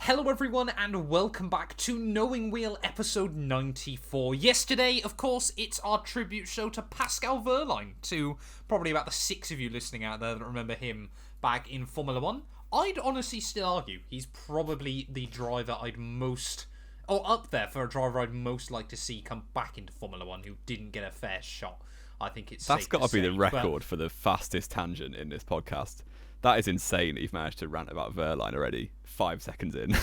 Hello everyone and welcome back to Knowing Wheel episode 94. Yesterday, of course, it's our tribute show to Pascal Wehrlein, to probably about the 6 of you listening out there that remember him back in Formula 1. I'd honestly still argue he's probably the driver I'd most, or up there for a driver I'd most like to see come back into Formula 1 who didn't get a fair shot. I think it's That's got to be the record but for the fastest tangent in this podcast. That is insane that you've managed to rant about Wehrlein already 5 seconds in.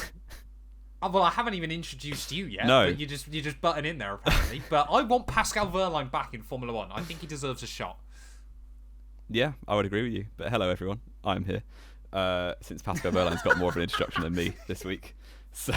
Well, I haven't even introduced you yet. No. But you're just butting in there, apparently. But I want Pascal Wehrlein back in Formula 1. I think he deserves a shot. Yeah, I would agree with you. But hello, everyone. I'm here. Since Pascal Wehrlein's got more of an introduction than me this week. So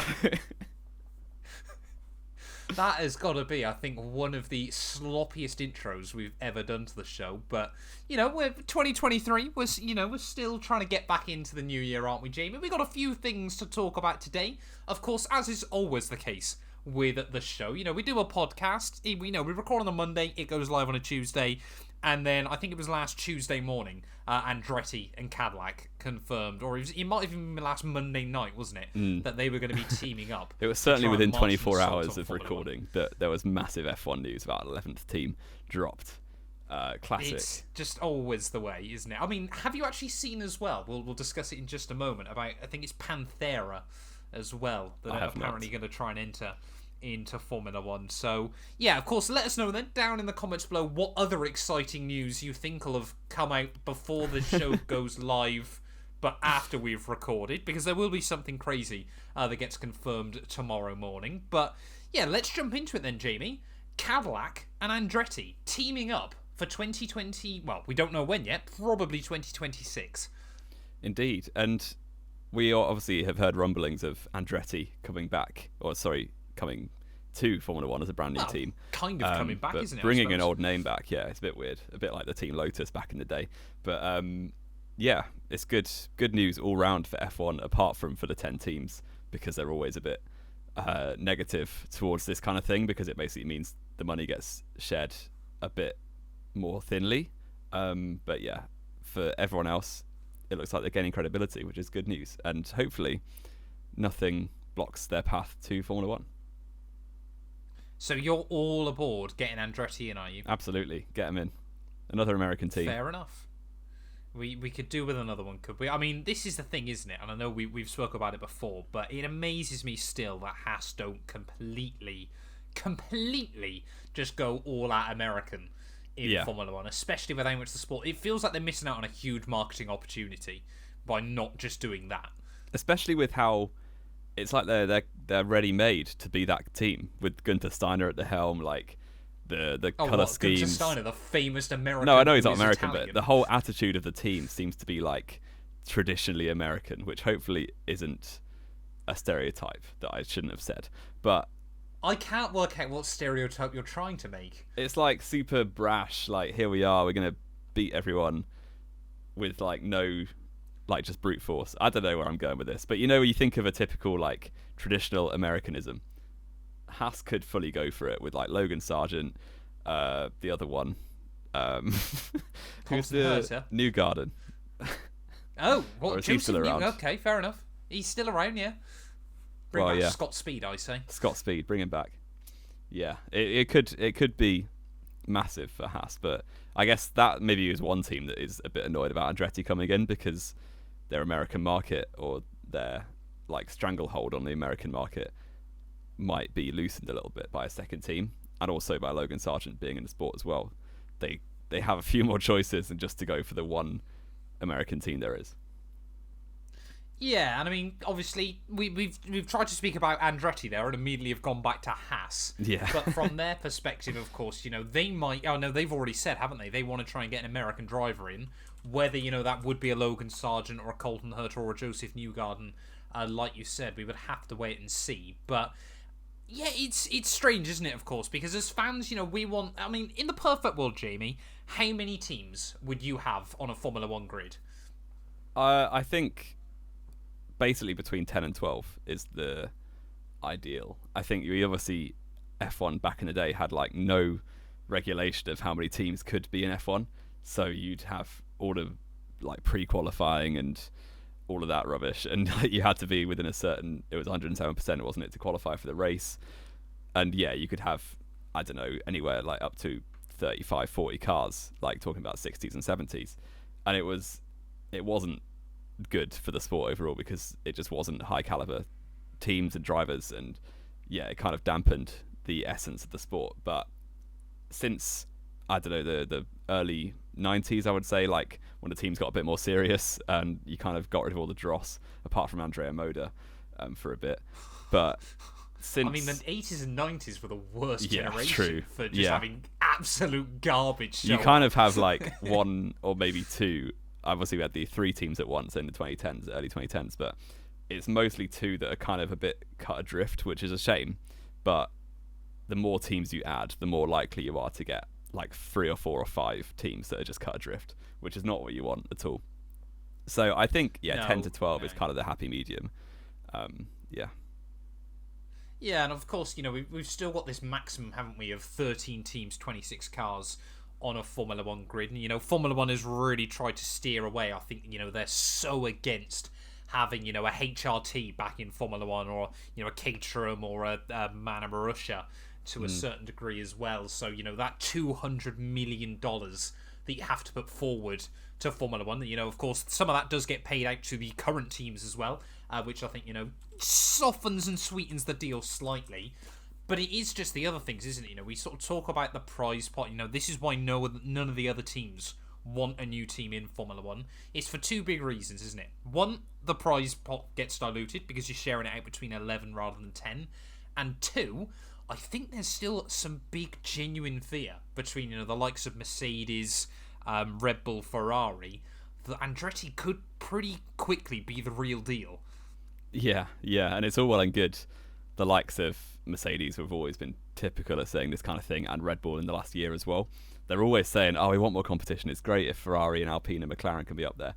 That has got to be, I think, one of the sloppiest intros we've ever done to the show. But, you know, 2023 was, we're still trying to get back into the new year, aren't we, Jamie? We've got a few things to talk about today. Of course, as is always the case with the show, we do a podcast. We record on a Monday, it goes live on a Tuesday. And then I think it was last Tuesday morning, Andretti and Cadillac confirmed, or it might have even been last Monday night, wasn't it, that they were going to be teaming up. it was certainly within 24 hours of Formula recording that there was massive F1 news about 11th team dropped. Classic. It's just always the way, isn't it? I mean, have you actually seen as well? We'll discuss it in just a moment. About I think it's Panthera as well that are apparently going to try and enter into Formula 1. So, yeah, of course, let us know then down in the comments below what other exciting news you think will have come out before the show goes live, but after we've recorded, because there will be something crazy that gets confirmed tomorrow morning. But, yeah, let's jump into it then, Jamie. Cadillac and Andretti teaming up for 2020, well, we don't know when yet, probably 2026. Indeed. And we obviously have heard rumblings of Andretti coming to Formula 1 as a brand new team. Kind of coming back, isn't it? Bringing an old name back, yeah, it's a bit weird. A bit like the Team Lotus back in the day. But yeah, it's good news all round for F1, apart from for the 10 teams, because they're always a bit negative towards this kind of thing, because it basically means the money gets shared a bit more thinly. But yeah, for everyone else, it looks like they're gaining credibility, which is good news. And hopefully nothing blocks their path to Formula 1. So you're all aboard getting Andretti in, are you? Absolutely. Get them in. Another American team. Fair enough. We could do with another one, could we? I mean, this is the thing, isn't it? And I know we've spoke about it before, but it amazes me still that Haas don't completely just go all out American in Formula 1, especially with how much the sport... It feels like they're missing out on a huge marketing opportunity by not just doing that. Especially with how... It's like they're ready-made to be that team, with Gunther Steiner at the helm, like the colour schemes. Gunther Steiner, the famous American. No, I know he's not American, Italian. but the whole attitude of the team seems to be like traditionally American, which hopefully isn't a stereotype that I shouldn't have said. But I can't work out what stereotype you're trying to make. It's like super brash, like here we are, we're gonna beat everyone with like no... like just brute force. I don't know where I'm going with this, but when you think of a typical like traditional Americanism, Haas could fully go for it with like Logan Sargent, the other one, who's the New Garden. Oh, what? Or is he still around? Okay, fair enough. He's still around, yeah. Bring back Scott Speed, I say. Scott Speed, bring him back. Yeah, it could be massive for Haas, but I guess that maybe is one team that is a bit annoyed about Andretti coming in, because their American market, or their like stranglehold on the American market, might be loosened a little bit by a second team, and also by Logan Sargent being in the sport as well. They have a few more choices than just to go for the one American team there is. Yeah, and I mean, obviously, we've tried to speak about Andretti there and immediately have gone back to Haas. Yeah. But from their perspective, of course, they might... Oh, no, they've already said, haven't they? They want to try and get an American driver in. Whether, that would be a Logan Sargent or a Colton Herta or a Joseph Newgarden, like you said, we would have to wait and see. But, yeah, it's strange, isn't it, of course? Because as fans, we want... I mean, in the perfect world, Jamie, how many teams would you have on a Formula 1 grid? I think... basically between 10 and 12 is the ideal. I think you obviously F1 back in the day had like no regulation of how many teams could be in F1, so you'd have all the like pre-qualifying and all of that rubbish, and you had to be within a certain, it was 107%, wasn't it, to qualify for the race. And yeah, you could have, I don't know, anywhere like up to 35, 40 cars, like talking about 60s and 70s. And it wasn't good for the sport overall, because it just wasn't high caliber teams and drivers, and yeah, it kind of dampened the essence of the sport. But since, I don't know, the early 90s, I would say, like when the teams got a bit more serious and you kind of got rid of all the dross, apart from Andrea Moda for a bit. But since, I mean, the 80s and 90s were the worst Yeah, generation true. for just Yeah. having absolute garbage you show kind up. of have like one or maybe two. Obviously, we had the three teams at once in the 2010s, early 2010s, but it's mostly two that are kind of a bit cut adrift, which is a shame. But the more teams you add, the more likely you are to get like 3 or 4 or 5 teams that are just cut adrift, which is not what you want at all. So I think, yeah, No, 10 to 12 is no. kind of the happy medium. Yeah. Yeah, and of course, you know, we've still got this maximum, haven't we, of 13 teams, 26 cars on a Formula One grid. And, you know, Formula One has really tried to steer away. I think, you know, they're so against having, you know, a HRT back in Formula One, or, you know, a Caterham or a Manor Marussia to a certain degree as well. So, you know, that $200 million that you have to put forward to Formula One, you know, of course, some of that does get paid out to the current teams as well, which I think, you know, softens and sweetens the deal slightly. But it is just the other things, isn't it? You know, we sort of talk about the prize pot. You know, this is why none of the other teams want a new team in Formula One. It's for two big reasons, isn't it? One, the prize pot gets diluted because you're sharing it out between 11 rather than 10. And two, I think there's still some big genuine fear between, you know, the likes of Mercedes, Red Bull, Ferrari, that Andretti could pretty quickly be the real deal. Yeah, and it's all well and good. The likes of Mercedes have always been typical of saying this kind of thing, and Red Bull in the last year as well. They're always saying, oh, we want more competition. It's great if Ferrari and Alpine and McLaren can be up there.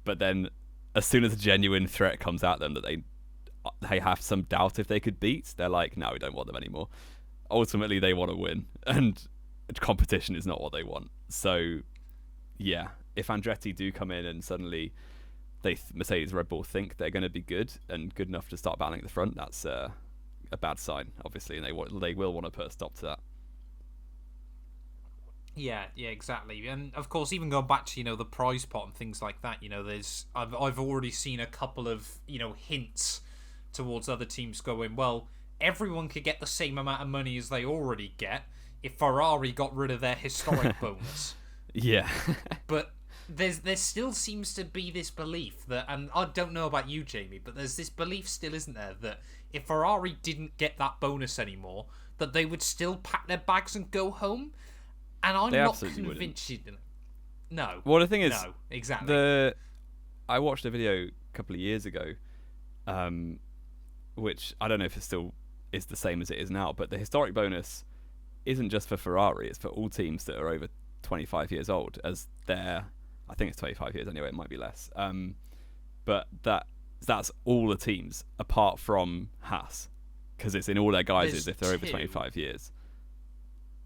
But then as soon as a genuine threat comes at them that they have some doubt if they could beat, they're like, no, we don't want them anymore. Ultimately, they want to win, and competition is not what they want. So, yeah, if Andretti do come in and suddenly Mercedes, Red Bull think they're going to be good and good enough to start battling at the front, that's a bad sign, obviously, and they will want to put a stop to that. Yeah, exactly. And of course, even going back to, you know, the prize pot and things like that, you know, I've already seen a couple of, you know, hints towards other teams going, well, everyone could get the same amount of money as they already get if Ferrari got rid of their historic bonus. Yeah. But there still seems to be this belief that, and I don't know about you, Jamie, but there's this belief still, isn't there, that if Ferrari didn't get that bonus anymore, that they would still pack their bags and go home. And I'm not convinced you didn't. No. Well, the thing is, no, exactly. I watched a video a couple of years ago, which I don't know if it still is the same as it is now, but the historic bonus isn't just for Ferrari, it's for all teams that are over 25 years old, as I think it's 25 years anyway, it might be less. But that's all the teams apart from Haas, because it's in all their guises if they're over 25 years.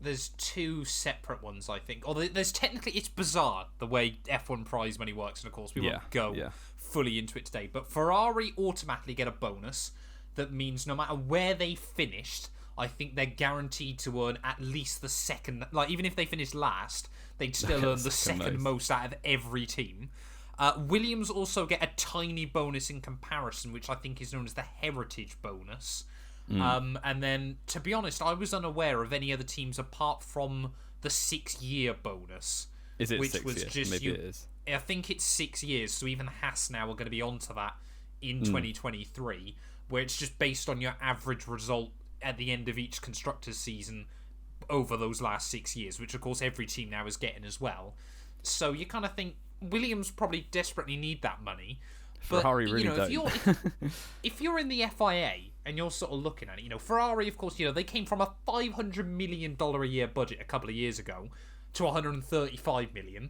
There's two separate ones, I think. Or there's technically, it's bizarre the way F1 prize money works, and of course we won't go fully into it today. But Ferrari automatically get a bonus that means no matter where they finished, I think they're guaranteed to earn at least the second. Like, even if they finished last, they'd still earn the second most out of every team. Williams also get a tiny bonus in comparison, which I think is known as the heritage bonus. And then, to be honest, I was unaware of any other teams apart from the 6-year bonus. Is it which 6 was years? just Maybe it is. I think it's 6 years, so even Haas now are going to be onto that in 2023, where it's just based on your average result at the end of each constructors season over those last 6 years, which of course every team now is getting as well. So you kind of think Williams probably desperately need that money. Ferrari really don't. If you're in the FIA and you're sort of looking at it, you know, Ferrari, of course, you know, they came from a $500 million a year budget a couple of years ago to $135 million.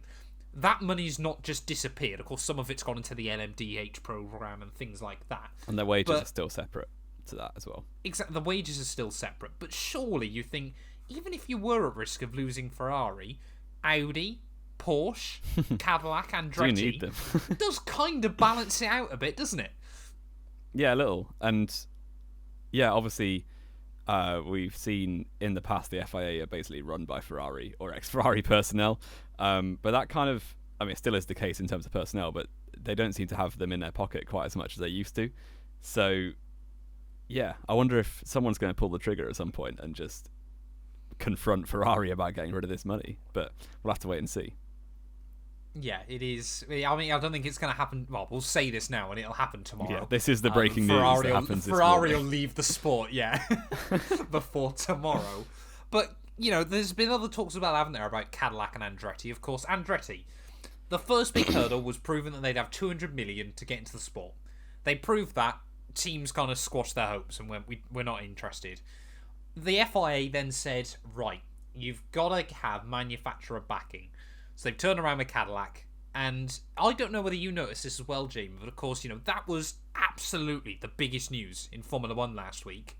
That money's not just disappeared. Of course, some of it's gone into the LMDH program and things like that. And their wages are still separate to that as well. Exactly, the wages are still separate. But surely you think, even if you were at risk of losing Ferrari, Audi, Porsche, Cadillac, Andretti. Do you need them? Does kind of balance it out a bit, doesn't it? Yeah, a little. And yeah, obviously, we've seen in the past the FIA are basically run by Ferrari or ex-Ferrari personnel. But that kind of, I mean, it still is the case in terms of personnel, but they don't seem to have them in their pocket quite as much as they used to. So, yeah, I wonder if someone's going to pull the trigger at some point and just confront Ferrari about getting rid of this money. But we'll have to wait and see. Yeah, it is. I mean, I don't think it's going to happen. Well, we'll say this now, and it'll happen tomorrow. Yeah, this is the breaking news that happens this Ferrari morning. will leave the sport, yeah, before tomorrow. But, you know, there's been other talks about, haven't there, about Cadillac and Andretti. Of course, Andretti, the first big hurdle was proving that they'd have 200 million to get into the sport. They proved that. Teams kind of squashed their hopes and went, we're not interested. The FIA then said, right, you've got to have manufacturer backing. So they've turned around with Cadillac. And I don't know whether you noticed this as well, Jamie, but of course, you know, that was absolutely the biggest news in Formula One last week.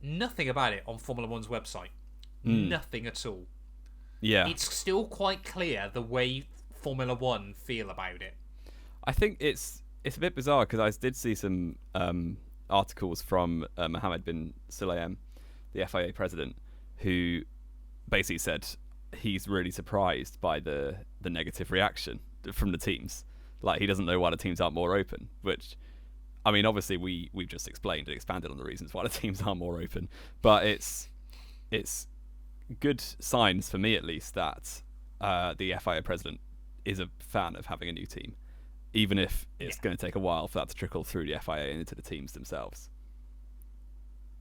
Nothing about it on Formula One's website. Nothing at all. Yeah. It's still quite clear the way Formula One feel about it. I think it's a bit bizarre because I did see some articles from Mohammed bin Sulayem, the FIA president, who basically said he's really surprised by the negative reaction from the teams. Like, he doesn't know why the teams aren't more open, which, I mean, obviously we've just explained and expanded on the reasons why the teams aren't more open, but it's good signs for me at least that the FIA president is a fan of having a new team, even if it's going to take a while for that to trickle through the FIA and into the teams themselves.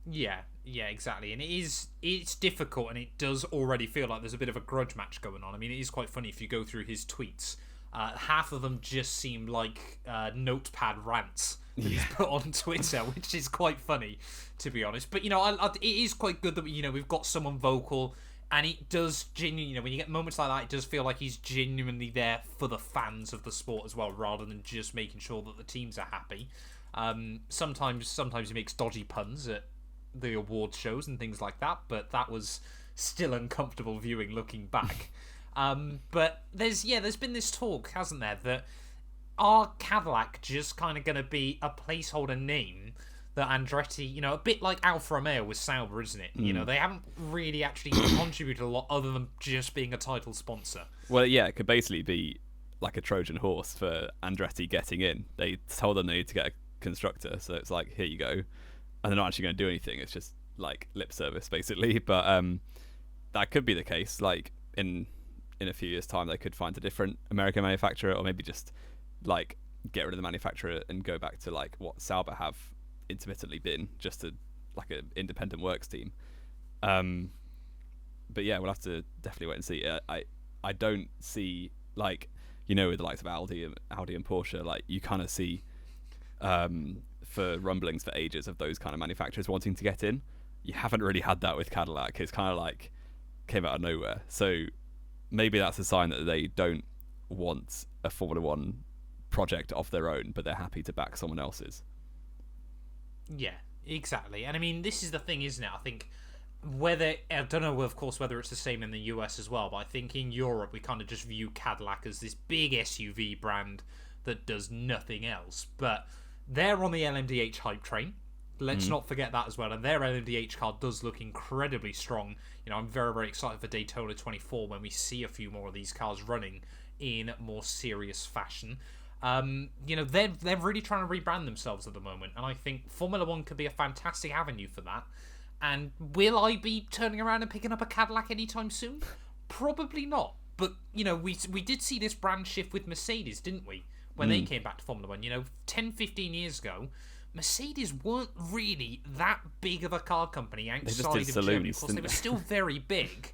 Yeah, exactly. And it's difficult, and it does already feel like there's a bit of a grudge match going on. I mean, it is quite funny if you go through his tweets. Half of them just seem like notepad rants that he's put on Twitter, which is quite funny, to be honest. But, you know, it is quite good that, you know, we've got someone vocal, and it does genuinely, you know, when you get moments like that, it does feel like he's genuinely there for the fans of the sport as well, rather than just making sure that the teams are happy. Sometimes he makes dodgy puns at the awards shows and things like that, but that was still uncomfortable viewing looking back. But there's been this talk, hasn't there, that are Cadillac just kind of going to be a placeholder name that Andretti, you know, a bit like Alfa Romeo with Sauber, isn't it? You know, they haven't really actually contributed a lot other than just being a title sponsor. Well, yeah, it could basically be like a Trojan horse for Andretti getting in. They told them they need to get a constructor, so it's like, here you go. And they're not actually going to do anything. It's just like lip service, basically. But that could be the case. Like in a few years' time, they could find a different American manufacturer, or maybe just like get rid of the manufacturer and go back to like what Sauber have intermittently been, just a like an independent works team. But yeah, we'll have to definitely wait and see. I don't see, like, you know, with the likes of Audi and Porsche, like you kind of see for rumblings for ages of those kind of manufacturers wanting to get in. You haven't really had that with Cadillac. It's kind of like came out of nowhere. So maybe that's a sign that they don't want a Formula One project of their own, but they're happy to back someone else's. Yeah, exactly. And I mean, this is the thing, isn't it? I think I don't know, of course, whether it's the same in the US as well, but I think in Europe we kind of just view Cadillac as this big SUV brand that does nothing else. But they're on the LMDH hype train. Let's not forget that as well. And their LMDH car does look incredibly strong. You know, I'm very, very excited for Daytona 24 when we see a few more of these cars running in more serious fashion. You know, they're really trying to rebrand themselves at the moment, and I think Formula One could be a fantastic avenue for that. And will I be turning around and picking up a Cadillac anytime soon? Probably not. But, you know, we did see this brand shift with Mercedes, didn't we? When they came back to Formula One, you know, 10, 15 years ago, Mercedes weren't really that big of a car company outside of Germany. Of course, they were still very big,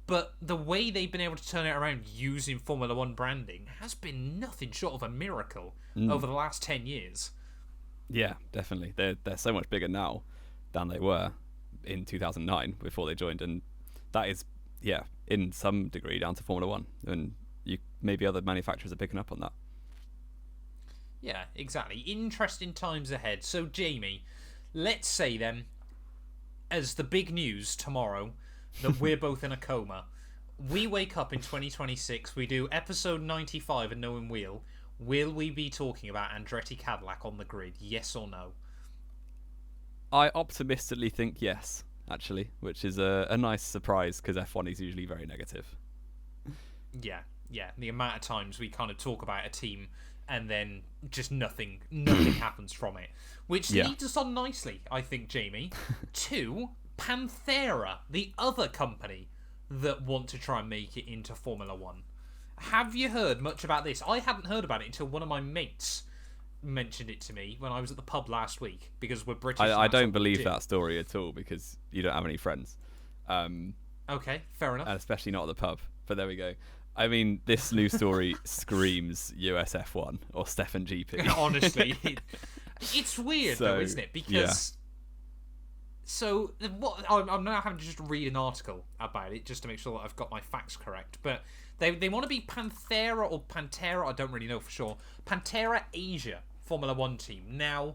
but the way they've been able to turn it around using Formula One branding has been nothing short of a miracle over the last 10 years. Yeah, definitely. They're so much bigger now than they were in 2009 before they joined, and that is, in some degree down to Formula One, and maybe other manufacturers are picking up on that. Yeah, exactly. Interesting times ahead. So, Jamie, let's say then, as the big news tomorrow, that we're both in a coma, we wake up in 2026, we do episode 95 and Knowing Wheel. Will we be talking about Andretti Cadillac on the grid? Yes or no? I optimistically think yes, actually, which is a nice surprise because F1 is usually very negative. Yeah. The amount of times we kind of talk about a team and then just nothing happens from it. Which leads us on nicely, I think, Jamie, to Panthera, the other company that want to try and make it into Formula One. Have you heard much about this? I hadn't heard about it until one of my mates mentioned it to me when I was at the pub last week, because we're British. I don't believe that story at all because you don't have any friends. Okay, fair enough. And especially not at the pub, but there we go. I mean, this news story screams US F1 or Stefan GP. Honestly, it's weird though, isn't it? Because so what I'm now having to just read an article about it just to make sure that I've got my facts correct. But they want to be Panthera or Panthera, I don't really know for sure. Panthera Asia Formula One team. Now,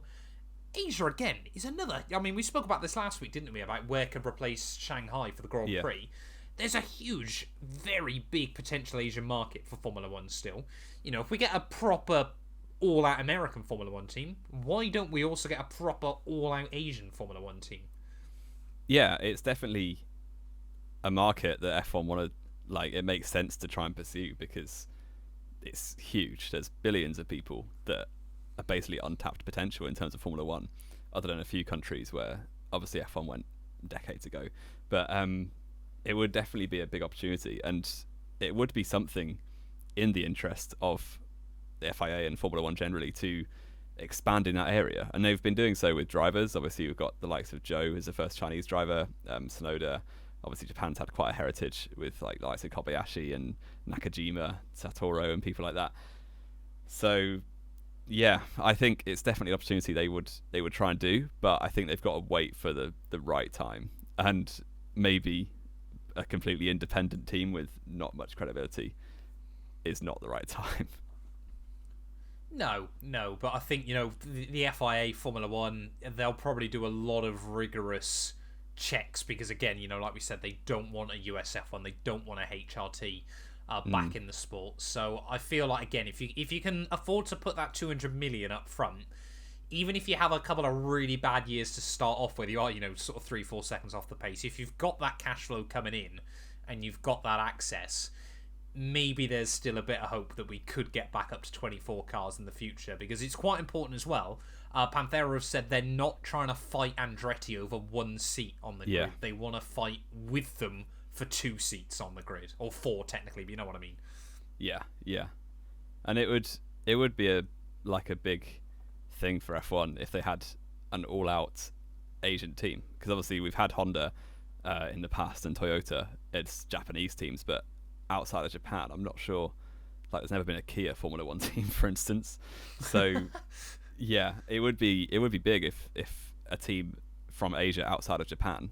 Asia again is another. I mean, we spoke about this last week, didn't we? About where could replace Shanghai for the Grand Prix. There's a huge, very big potential Asian market for Formula One still. You know, if we get a proper all-out American Formula One team, why don't we also get a proper all-out Asian Formula One team? Yeah, it's definitely a market that F1 want to, like, it makes sense to try and pursue because it's huge. There's billions of people that are basically untapped potential in terms of Formula One, other than a few countries where obviously F1 went decades ago. But it would definitely be a big opportunity, and it would be something in the interest of the FIA and Formula One generally to expand in that area. And they've been doing so with drivers. Obviously, we've got the likes of Joe as the first Chinese driver, Tsunoda. Obviously, Japan's had quite a heritage with like the likes of Kobayashi and Nakajima, Satoru, and people like that. So, yeah, I think it's definitely an opportunity they would try and do, but I think they've got to wait for the right time, and maybe a completely independent team with not much credibility is not the right time. No, but I think, you know, the FIA Formula One, they'll probably do a lot of rigorous checks because, again, you know, like we said, they don't want a US F1, they don't want a HRT back in the sport. So I feel like, again, if you can afford to put that 200 million up front, even if you have a couple of really bad years to start off with, you are, you know, sort of 3-4 seconds off the pace. If you've got that cash flow coming in and you've got that access, maybe there's still a bit of hope that we could get back up to 24 cars in the future, because it's quite important as well. Panthera have said they're not trying to fight Andretti over one seat on the grid. They want to fight with them for 2 seats on the grid, or 4 technically, but you know what I mean. Yeah. And it would be a big thing for F1 if they had an all-out Asian team, because obviously we've had Honda in the past and Toyota. It's Japanese teams, but outside of Japan, I'm not sure. Like, there's never been a Kia Formula One team, for instance. So, yeah, it would be big if a team from Asia outside of Japan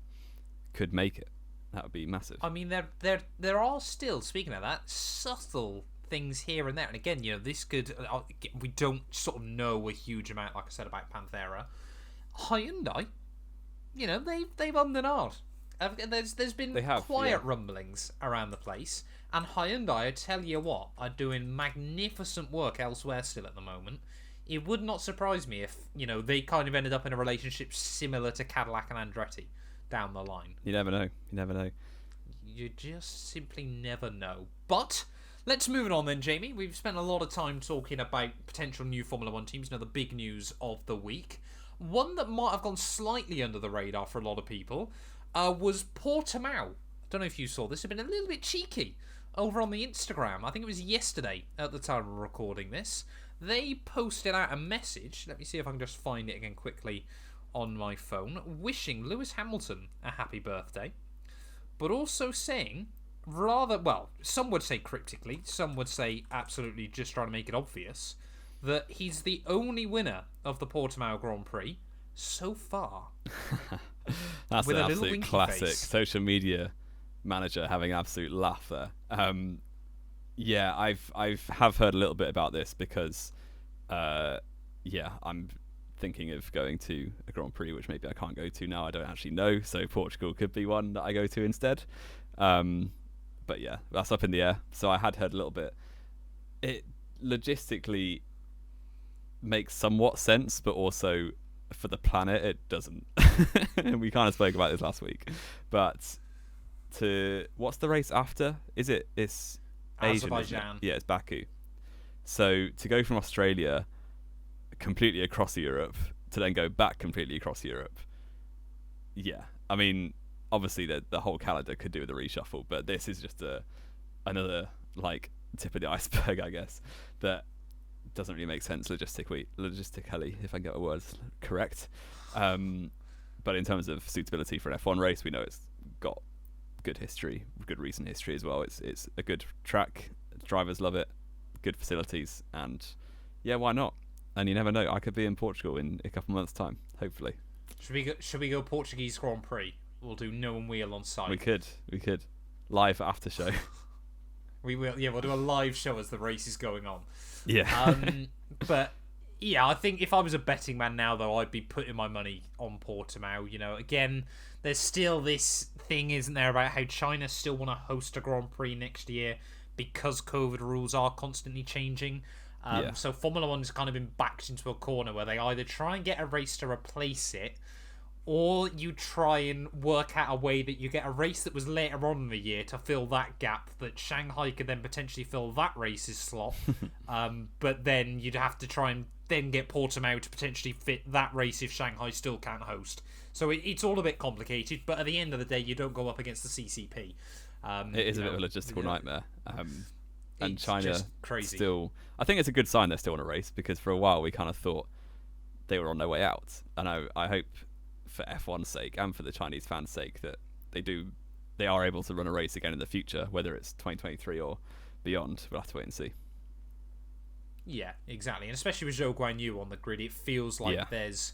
could make it. That would be massive. I mean, there are still, speaking of that, subtle things here and there. And again, you know, this could, we don't sort of know a huge amount, like I said, about Panthera. Hyundai, you know, they've ummed and ahed. There's been quiet rumblings around the place, and Hyundai, I tell you what, are doing magnificent work elsewhere still at the moment. It would not surprise me if, you know, they kind of ended up in a relationship similar to Cadillac and Andretti down the line. You never know. You just simply never know. But let's move on then, Jamie. We've spent a lot of time talking about potential new Formula One teams, you know, the big news of the week. One that might have gone slightly under the radar for a lot of people was Portimao. I don't know if you saw this. It's been a little bit cheeky over on the Instagram. I think it was yesterday at the time of recording this. They posted out a message. Let me see if I can just find it again quickly on my phone. Wishing Lewis Hamilton a happy birthday. But also saying, rather, well, some would say cryptically, some would say absolutely just trying to make it obvious, that he's the only winner of the Portimao Grand Prix so far. That's an absolute classic social media manager having an absolute laugh there. Yeah, I've heard a little bit about this because, I'm thinking of going to a Grand Prix, which maybe I can't go to now. I don't actually know, so Portugal could be one that I go to instead. but yeah, that's up in the air. So I had heard a little bit. It logistically makes somewhat sense, but also for the planet it doesn't. We kind of spoke about this last week. But what's the race after? It's Asian, Azerbaijan. Yeah, it's Baku. So to go from Australia completely across Europe to then go back completely across Europe, yeah, I mean, obviously the whole calendar could do with a reshuffle, but this is just another like tip of the iceberg, I guess, that doesn't really make sense logistically, if I get the words correct. But in terms of suitability for an F1 race, we know it's got good recent history as well. It's a good track, drivers love it, good facilities, and yeah, why not? And you never know, I could be in Portugal in a couple of months' time, hopefully. Should we go Portuguese Grand Prix? We'll do no and wheel on site. We could live after show. We will. Yeah, we'll do a live show as the race is going on. Yeah. But yeah, I think if I was a betting man now, though, I'd be putting my money on Portimao. You know, again, there's still this thing, isn't there, about how China still want to host a Grand Prix next year because COVID rules are constantly changing. So Formula One's kind of been backed into a corner where they either try and get a race to replace it, or you try and work out a way that you get a race that was later on in the year to fill that gap, that Shanghai could then potentially fill that race's slot. But then you'd have to try and then get Portimao to potentially fit that race if Shanghai still can't host. So it's all a bit complicated, but at the end of the day, you don't go up against the CCP. It is a bit of a logistical nightmare. And China just crazy. Still, I think it's a good sign they're still in a race, because for a while we kind of thought they were on their way out. And I hope for F1's sake and for the Chinese fans' sake that they are able to run a race again in the future, whether it's 2023 or beyond. We'll have to wait and see. Yeah, exactly. And especially with Zhou Guanyu on the grid, it feels like there's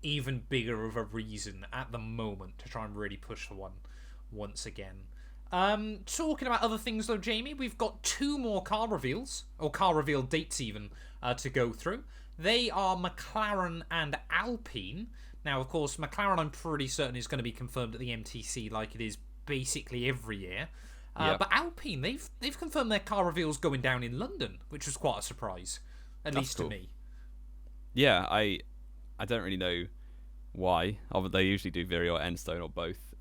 even bigger of a reason at the moment to try and really push for one once again. Talking about other things though, Jamie, we've got 2 more car reveals, or car reveal dates even, to go through. They are McLaren and Alpine. Now, of course, McLaren I'm pretty certain is going to be confirmed at the MTC like it is basically every year. But Alpine, they've confirmed their car reveals going down in London, which was quite a surprise, at least to me. Yeah, I don't really know why. They usually do Viri or Enstone or both.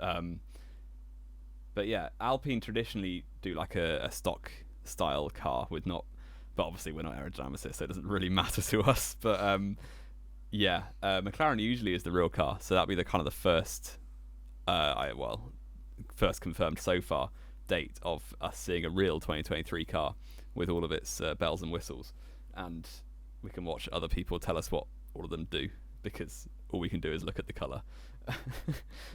But yeah, Alpine traditionally do like a stock style car with but obviously we're not aerodynamicists, so it doesn't really matter to us. But McLaren usually is the real car, so that'll be the kind of the first confirmed so far date of us seeing a real 2023 car with all of its bells and whistles, and we can watch other people tell us what all of them do, because all we can do is look at the colour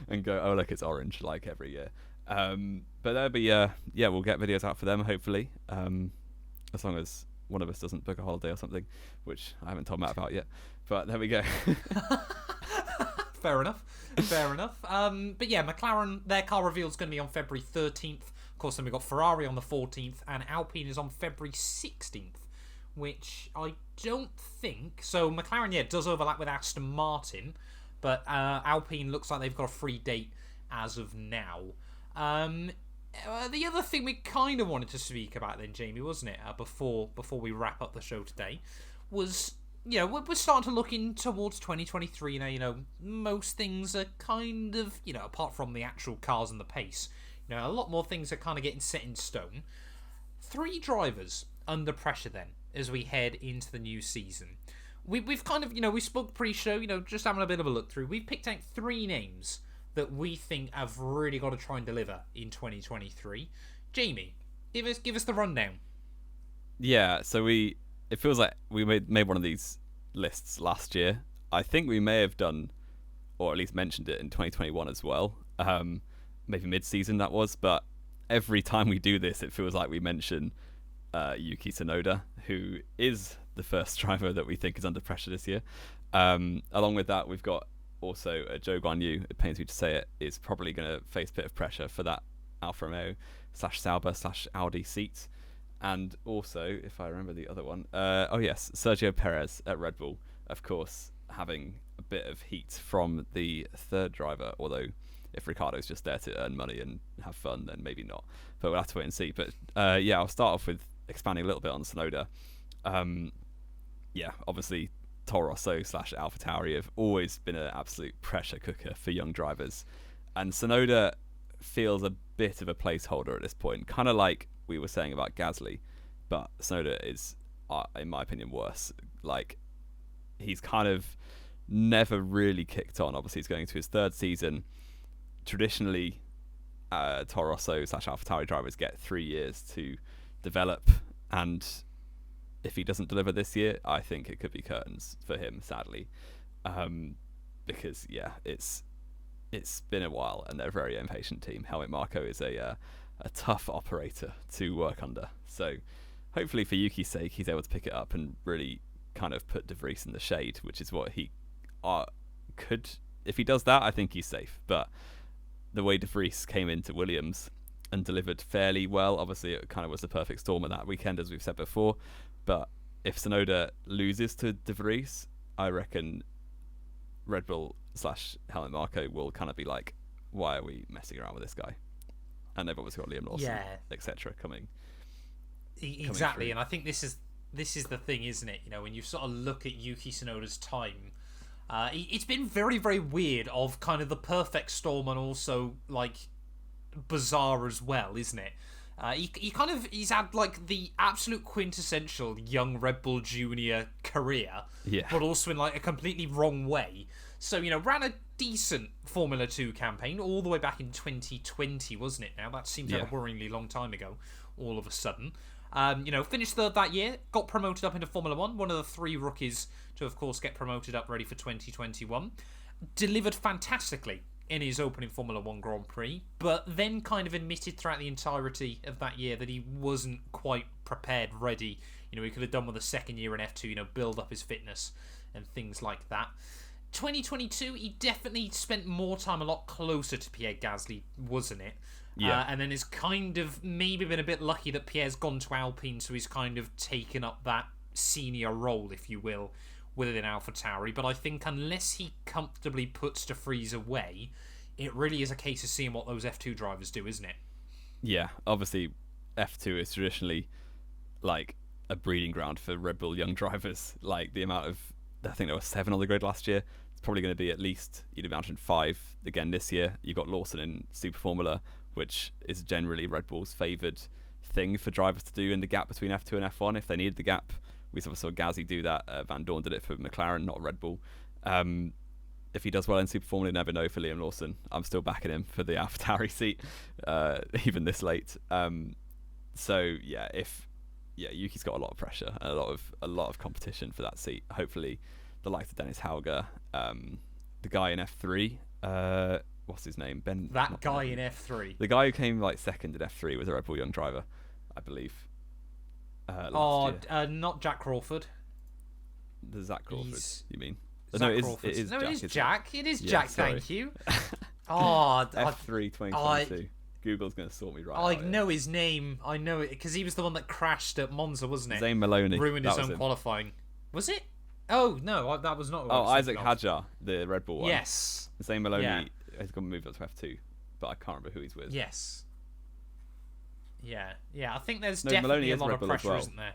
and go, oh look, it's orange, like every year. But there'll be we'll get videos out for them hopefully, as long as one of us doesn't book a holiday or something, which I haven't told Matt about yet, but there we go. Fair enough. But yeah, McLaren, their car reveal is going to be on February 13th. Of course, then we've got Ferrari on the 14th, and Alpine is on February 16th, which I don't think... So McLaren, does overlap with Aston Martin, but Alpine looks like they've got a free date as of now. The other thing we kind of wanted to speak about then, Jamie, wasn't it, before we wrap up the show today, was... we're starting to look in towards 2023 now. Most things are kind of, apart from the actual cars and the pace, a lot more things are kind of getting set in stone. 3 drivers under pressure then, as we head into the new season. We've kind of, we spoke pre-show, just having a bit of a look through. We've picked out 3 names that we think have really got to try and deliver in 2023. Jamie, give us the rundown. Yeah, so it feels like we made one of these lists last year. I think we may have done, or at least mentioned it in 2021 as well. Maybe mid-season that was, but every time we do this, it feels like we mention Yuki Tsunoda, who is the first driver that we think is under pressure this year. Along with that, we've got also Zhou Guanyu, it pains me to say it, is probably going to face a bit of pressure for that Alfa Romeo / Audi seat. And also, if I remember the other one, Sergio Perez at Red Bull, of course, having a bit of heat from the third driver, although If Ricciardo's just there to earn money and have fun, then maybe not. But we'll have to wait and see. But yeah, I'll start off with expanding a little bit on Tsunoda. Yeah, obviously Toro Rosso / AlphaTauri have always been an absolute pressure cooker for young drivers, and Tsunoda feels a bit of a placeholder at this point, kind of like we were saying about Gasly, but Tsunoda is, in my opinion, worse. Like, he's kind of never really kicked on. Obviously, he's going to his third season. Traditionally, Toro Rosso / AlphaTauri drivers get 3 years to develop, and if he doesn't deliver this year, I think it could be curtains for him, sadly, because yeah, it's been a while and they're a very impatient team. Helmut Marko is a tough operator to work under, so hopefully for Yuki's sake he's able to pick it up and really kind of put De Vries in the shade, which is what he could. If he does that, I think he's safe. But the way De Vries came into Williams and delivered fairly well, obviously it kind of was the perfect storm of that weekend, as we've said before. But if Tsunoda loses to De Vries, I reckon Red Bull / Helmut Marko will kind of be like, why are we messing around with this guy? And they've obviously got Liam Lawson, etc. coming. Exactly, and I think this is the thing, isn't it? You know, when you sort of look at Yuki Tsunoda's time, it's been very, very weird, of kind of the perfect storm and also like bizarre as well, isn't it? He's had like the absolute quintessential young Red Bull Junior career, but also in like a completely wrong way. So, you know, ran a decent Formula 2 campaign all the way back in 2020, wasn't it? Now that seems like a worryingly long time ago, all of a sudden. You know, finished third that year, got promoted up into Formula 1, one of the 3 rookies to, of course, get promoted up ready for 2021. Delivered fantastically in his opening Formula 1 Grand Prix, but then kind of admitted throughout the entirety of that year that he wasn't quite prepared, ready. You know, he could have done with a second year in F2, you know, build up his fitness and things like that. 2022, he definitely spent more time a lot closer to Pierre Gasly, wasn't it? Yeah. And then has kind of maybe been a bit lucky that Pierre's gone to Alpine, so he's kind of taken up that senior role, if you will, within AlphaTauri. But I think unless he comfortably puts De Vries away, it really is a case of seeing what those F2 drivers do, isn't it? Yeah, obviously F2 is traditionally like a breeding ground for Red Bull young drivers. Like the amount of, I think there were 7 on the grid last year. It's probably going to be at least, you'd imagine, 5 again this year. You've got Lawson in Super Formula, which is generally Red Bull's favoured thing for drivers to do in the gap between F2 and F1 if they need the gap. We saw Gasly do that. Van Dorn did it for McLaren, not Red Bull. If he does well in Super Formula, you never know for Liam Lawson. I'm still backing him for the AlphaTauri seat, even this late. So yeah, Yuki's got a lot of pressure and a lot of competition for that seat. Hopefully, the likes of Dennis Hauger, the guy in F3. What's his name? In F3. The guy who came like second in F3 was a Red Bull young driver, I believe. Not Jack Crawford. The Zach Crawford, you mean? No, it is Jack. It is Jack, thank you. F3 2022. Google's going to sort me right. I know his name. I know it because he was the one that crashed at Monza, wasn't it? Zane Maloney. Ruined his own qualifying. Was it? Oh, no, that was not. Isaac Hadjar, the Red Bull one. Yes. Zane Maloney has got moved up to F2, but I can't remember who he's with. Yes. Yeah. I think there's definitely a lot of pressure, isn't there?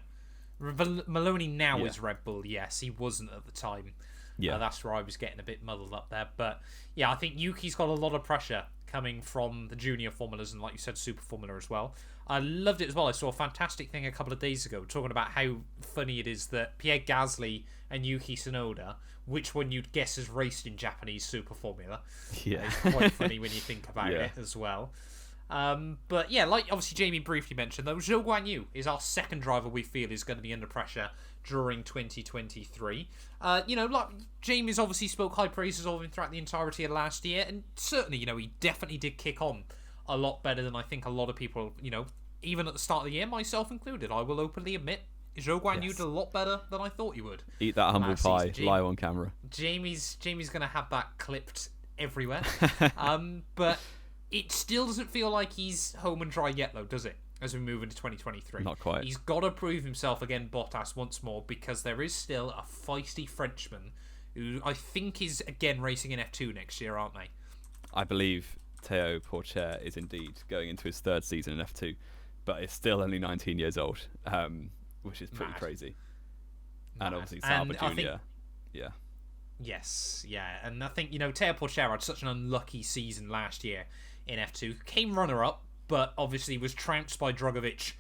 Maloney now is Red Bull, yes. He wasn't at the time. Yeah. That's where I was getting a bit muddled up there. But yeah, I think Yuki's got a lot of pressure coming from the junior formulas and, like you said, Super Formula as well. I loved it as well. I saw a fantastic thing a couple of days ago talking about how funny it is that Pierre Gasly and Yuki Tsunoda, which one you'd guess has raced in Japanese Super Formula. Yeah. It's quite funny when you think about it as well. But yeah, like obviously Jamie briefly mentioned, though, Zhou Guanyu is our second driver we feel is going to be under pressure during 2023. You know, like Jamie's obviously spoke high praises of him throughout the entirety of last year, and certainly, you know, he definitely did kick on a lot better than I think a lot of people, you know, even at the start of the year, myself included, I will openly admit, Zhou Guanyu did a lot better than I thought he would. Eat that humble pie, live on camera. Jamie's going to have that clipped everywhere. But it still doesn't feel like he's home and dry yet, though, does it? As we move into 2023. Not quite. He's got to prove himself again, Bottas, once more, because there is still a feisty Frenchman who I think is, again, racing in F2 next year, aren't they? I believe Teo Porcher is indeed going into his third season in F2, but is still only 19 years old, which is pretty crazy. And obviously Sauber Jr. Yeah. Yes, yeah. And I think, Teo Porcher had such an unlucky season last year in F2. Came runner-up, but obviously was trounced by Drogovic,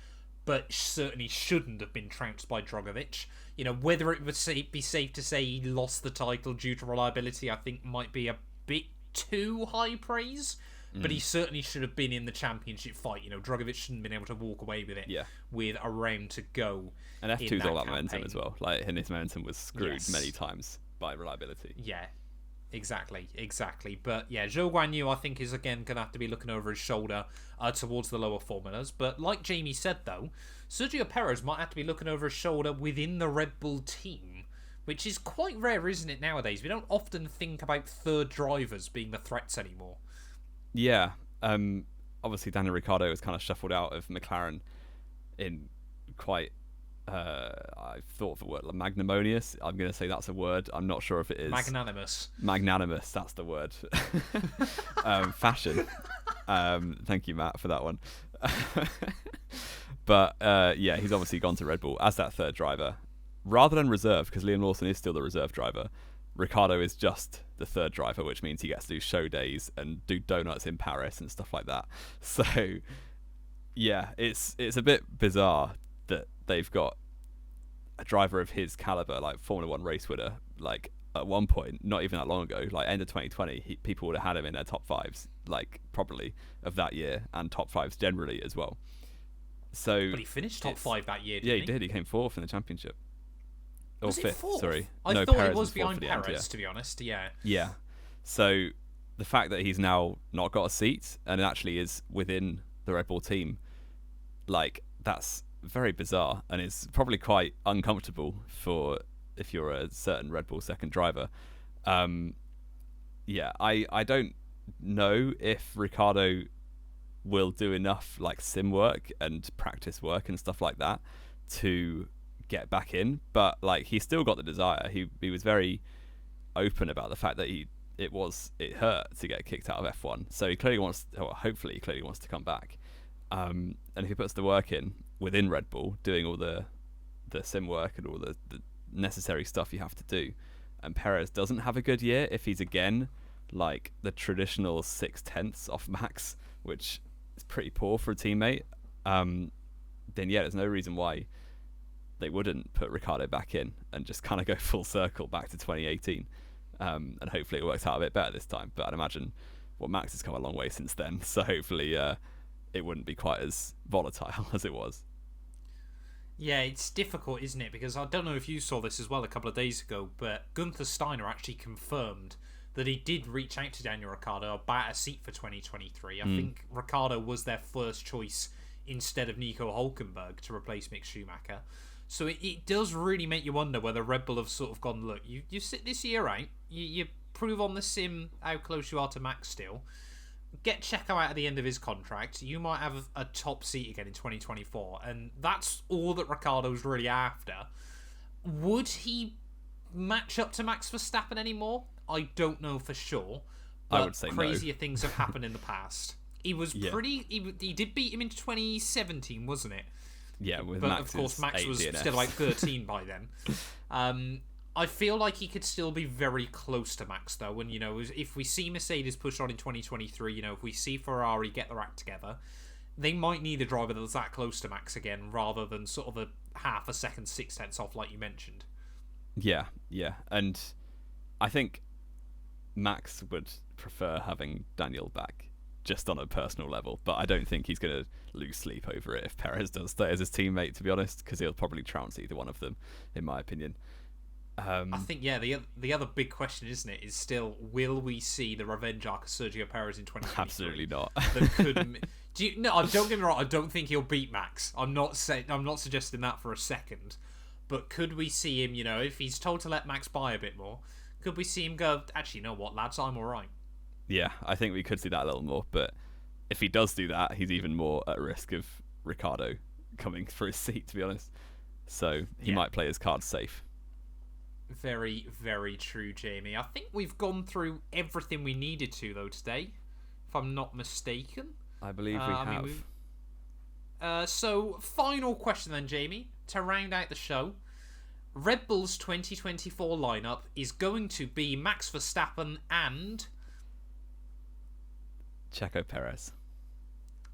but certainly shouldn't have been trounced by Drogovic. Whether it would be safe to say he lost the title due to reliability, I think might be a bit too high praise. But he certainly should have been in the championship fight. Drogovic shouldn't have been able to walk away with it with a round to go. And F2's all about momentum as well. And his momentum was screwed many times by reliability. Yeah, exactly. But yeah, Zhou Guanyu, I think, is again going to have to be looking over his shoulder towards the lower formulas. But like Jamie said, though, Sergio Perez might have to be looking over his shoulder within the Red Bull team, which is quite rare, isn't it, nowadays? We don't often think about third drivers being the threats anymore. Yeah, obviously Daniel Ricciardo was kind of shuffled out of McLaren in quite, I thought the word magnanimous. I'm going to say that's a word. I'm not sure if it is. Magnanimous, that's the word. Fashion. Thank you, Matt, for that one. But yeah, he's obviously gone to Red Bull as that third driver. Rather than reserve, because Liam Lawson is still the reserve driver, Ricciardo is just the third driver, which means he gets to do show days and do donuts in Paris and stuff like that. So, yeah, it's a bit bizarre that they've got a driver of his caliber, like Formula One race winner, like at one point, not even that long ago, like end of 2020, people would have had him in their top fives, like probably of that year, and top fives generally as well. So, but he finished top five that year, he did. He came fourth in the championship. Or was fifth, sorry. I thought Perez it was behind Perez, to be honest, yeah. Yeah. So the fact that he's now not got a seat and actually is within the Red Bull team, like, that's very bizarre and is probably quite uncomfortable for if you're a certain Red Bull second driver. Yeah, I don't know if Ricciardo will do enough like sim work and practice work and stuff like that to get back in, but like he's still got the desire. He was very open about the fact that it hurt to get kicked out of F1, so he clearly wants, or hopefully he clearly wants to come back, and if he puts the work in within Red Bull, doing all the sim work and all the necessary stuff you have to do, and Perez doesn't have a good year, if he's again like the traditional 6/10 off Max, which is pretty poor for a teammate, then yeah, there's no reason why they wouldn't put Ricciardo back in and just kind of go full circle back to 2018. And hopefully it works out a bit better this time. But I'd imagine Max has come a long way since then, so hopefully it wouldn't be quite as volatile as it was. Yeah, it's difficult, isn't it? Because I don't know if you saw this as well a couple of days ago, but Gunther Steiner actually confirmed that he did reach out to Daniel Ricciardo about a seat for 2023. I think Ricciardo was their first choice instead of Nico Hülkenberg to replace Mick Schumacher. So it does really make you wonder whether Red Bull have sort of gone, look, you sit this year out, you prove on the sim how close you are to Max still, get Checo out at the end of his contract, you might have a top seat again in 2024, and that's all that Ricciardo's really after. Would he match up to Max Verstappen anymore? I don't know for sure, but I would say crazier things have happened in the past. He was he did beat him in 2017, wasn't it? Yeah, but of course Max was DNFs. still like 13 by then. I feel like he could still be very close to Max though, and if we see Mercedes push on in 2023, if we see Ferrari get their act together, they might need a driver that's that close to Max again, rather than sort of a half a second, 6/10 off like you mentioned. Yeah, and I think Max would prefer having Daniel back, just on a personal level, but I don't think he's going to lose sleep over it if Perez does stay as his teammate, to be honest, because he'll probably trounce either one of them, in my opinion. I think, yeah, the other big question, isn't it, is still, will we see the revenge arc of Sergio Perez in 2023? Absolutely not. That could... No, don't get me wrong, I don't think he'll beat Max. I'm not suggesting that for a second, but could we see him, if he's told to let Max buy a bit more, could we see him go, actually, you know what, lads, I'm alright? Yeah, I think we could see that a little more, but if he does do that, he's even more at risk of Ricciardo coming for his seat, to be honest. So he might play his cards safe. Very, very true, Jamie. I think we've gone through everything we needed to, though, today if I'm not mistaken. I believe we have. So, final question then, Jamie, to round out the show. Red Bull's 2024 lineup is going to be Max Verstappen and... Checo Perez.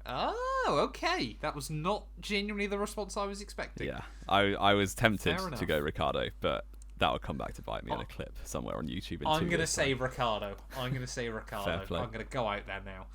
Oh, okay. That was not genuinely the response I was expecting. Yeah, I was tempted to go Ricciardo, but that will come back to bite me in a clip somewhere on YouTube. I'm going to say Ricciardo. I'm going to go out there now.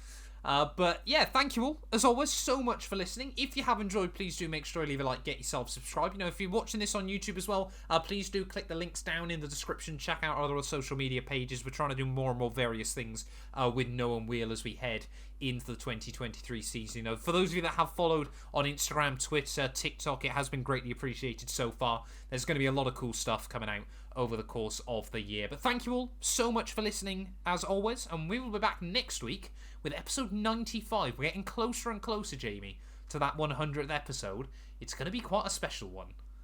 But yeah, thank you all, as always, so much for listening. If you have enjoyed, please do make sure to leave a like, get yourself subscribed. If you're watching this on YouTube as well, please do click the links down in the description. Check out our other social media pages. We're trying to do more and more various things with Noah and Wheel as we head into the 2023 season. For those of you that have followed on Instagram, Twitter, TikTok, it has been greatly appreciated so far. There's going to be a lot of cool stuff coming out over the course of the year. But thank you all so much for listening, as always, and we will be back next week with episode 95. We're getting closer and closer, Jamie, to that 100th episode. It's going to be quite a special one.